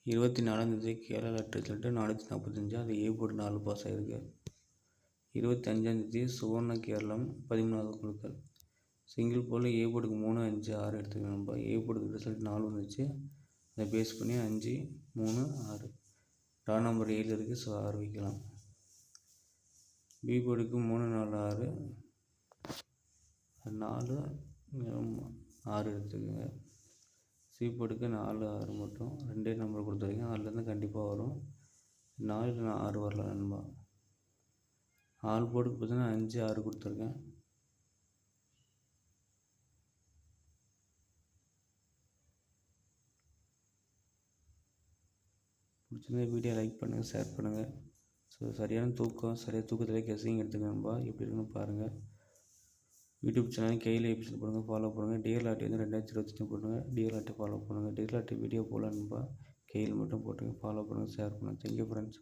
24 Kerala lottery result 445. அது A board 4 pass ஆகிருக்கு. 25 சுவர்ண கேரளம் 13வது குழுக்கள். சிங்கிள் போர்டில் ஏ போர்டுக்கு 3, 5, 6 எடுத்துக்கலாம் நண்பா. ஏ போர்டுக்கு ரிசல்ட் 4 வந்துச்சு. அதை பேஸ் பண்ணி 5, 3, 6 ரா நம்பர் 7 இருக்குது. ஸோ 6 வைக்கலாம். பி போர்டுக்கு 3, 4, 6 4, 6 எடுத்துக்கோங்க. சி போர்டுக்கு 4, 6 மட்டும் 2 நம்பர் கொடுத்துருக்கேன். அதுலேருந்து கண்டிப்பாக வரும். 4 இல்லைனா 6 வரல நண்பா. ஆல் போர்டுக்கு பார்த்தீங்கன்னா 5, 6 கொடுத்துருக்கேன். பிடிச்சிருந்தா வீடியோ லைக் பண்ணுங்கள், ஷேர் பண்ணுங்கள். ஸோ சரியான தூக்கத்திலே கெஸிங் எடுத்துக்கணும்பா. எப்படி இருக்குன்னு பாருங்கள். யூடியூப் சேனல் கையில் எபிசோட் போடுங்க, ஃபாலோ பண்ணுங்கள். டிஎல் ஆர்டி வந்து 2025 போடுங்க. டிஎல் ஆர்டி ஃபாலோ பண்ணுங்கள். டிஎல் ஆர்டி வீடியோ போடலான்னுப்பா. கையில் மட்டும் போட்டுங்க. ஃபாலோ பண்ணுங்கள், ஷேர் பண்ணுங்கள். Thank you friends.